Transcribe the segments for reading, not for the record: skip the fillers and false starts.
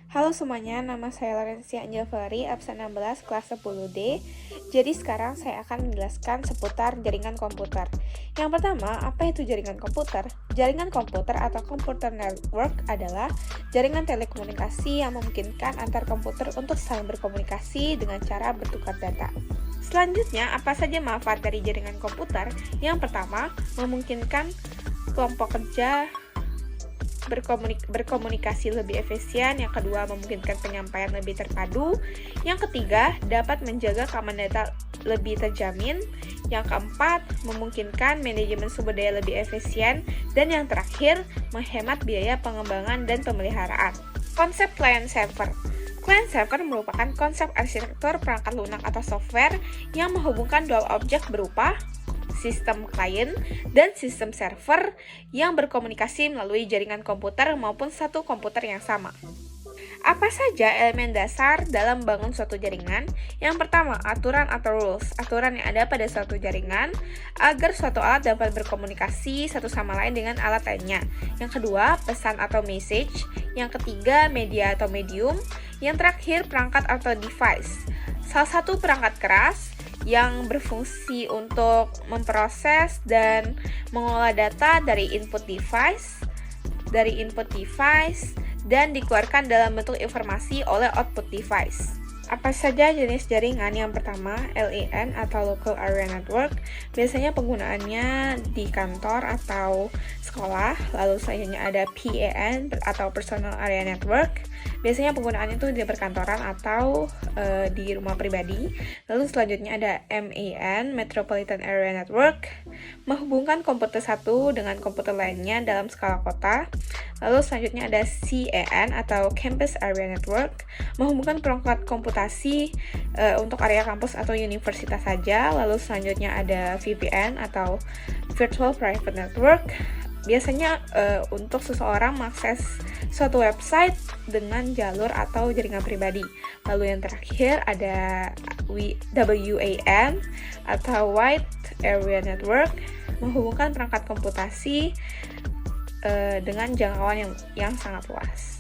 Halo semuanya, nama saya Lorencia Anjafari, absen 16, kelas 10D. Jadi sekarang saya akan menjelaskan seputar jaringan komputer. Yang pertama, apa itu jaringan komputer? Jaringan komputer atau computer network adalah jaringan telekomunikasi yang memungkinkan antar komputer untuk saling berkomunikasi dengan cara bertukar data. Selanjutnya, apa saja manfaat dari jaringan komputer? Yang pertama, memungkinkan kelompok kerja berkomunikasi lebih efisien. Yang kedua, memungkinkan penyampaian lebih terpadu. Yang ketiga, dapat menjaga keamanan data lebih terjamin. Yang keempat, memungkinkan manajemen sumber daya lebih efisien. Dan yang terakhir, menghemat biaya pengembangan dan pemeliharaan. Konsep client server. Client server merupakan konsep arsitektur perangkat lunak atau software yang menghubungkan dua objek berupa sistem klien dan sistem server yang berkomunikasi melalui jaringan komputer maupun satu komputer yang sama. Apa saja elemen dasar dalam bangun suatu jaringan? Yang pertama, aturan atau rules. Aturan yang ada pada suatu jaringan agar suatu alat dapat berkomunikasi satu sama lain dengan alat lainnya. Yang kedua, pesan atau message. Yang ketiga, media atau medium. Yang terakhir, perangkat atau device. Salah satu perangkat keras yang berfungsi untuk memproses dan mengolah data dari input device dan dikeluarkan dalam bentuk informasi oleh output device. Apa saja jenis jaringan? Yang pertama, LAN atau Local Area Network. Biasanya penggunaannya di kantor atau sekolah. Lalu selanjutnya ada PAN atau Personal Area Network. Biasanya penggunaannya itu di perkantoran atau di rumah pribadi. Lalu selanjutnya ada MAN, Metropolitan Area Network, menghubungkan komputer satu dengan komputer lainnya dalam skala kota. Lalu selanjutnya ada CAN atau Campus Area Network, menghubungkan perangkat komputasi untuk area kampus atau universitas saja. Lalu selanjutnya ada VPN atau Virtual Private Network, biasanya untuk seseorang mengakses suatu website dengan jalur atau jaringan pribadi. Lalu yang terakhir ada WAN atau Wide Area Network, menghubungkan perangkat komputasi dengan jangkauan yang sangat luas.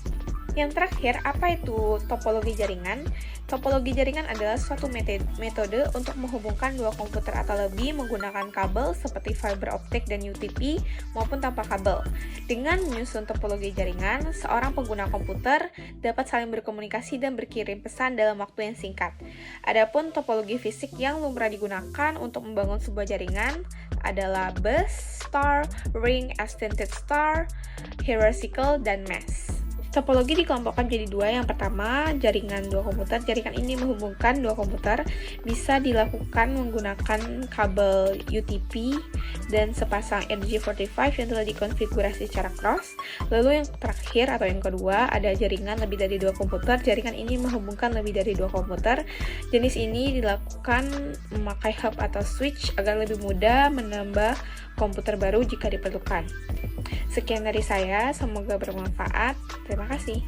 Yang terakhir, apa itu topologi jaringan? Topologi jaringan adalah suatu metode untuk menghubungkan dua komputer atau lebih menggunakan kabel seperti fiber optik dan UTP maupun tanpa kabel. Dengan menyusun topologi jaringan, seorang pengguna komputer dapat saling berkomunikasi dan berkirim pesan dalam waktu yang singkat. Adapun topologi fisik yang lumrah digunakan untuk membangun sebuah jaringan adalah bus, star, ring, extended star, hierarchical, dan mesh. Topologi dikelompokkan menjadi dua. Yang pertama, jaringan dua komputer. Jaringan ini menghubungkan dua komputer, bisa dilakukan menggunakan kabel UTP dan sepasang RJ45 yang telah dikonfigurasi secara cross. Lalu yang terakhir atau yang kedua, ada jaringan lebih dari dua komputer. Jaringan ini menghubungkan lebih dari dua komputer. Jenis ini dilakukan memakai hub atau switch agar lebih mudah menambah komputer baru jika diperlukan. Sekian dari saya, semoga bermanfaat. Terima kasih.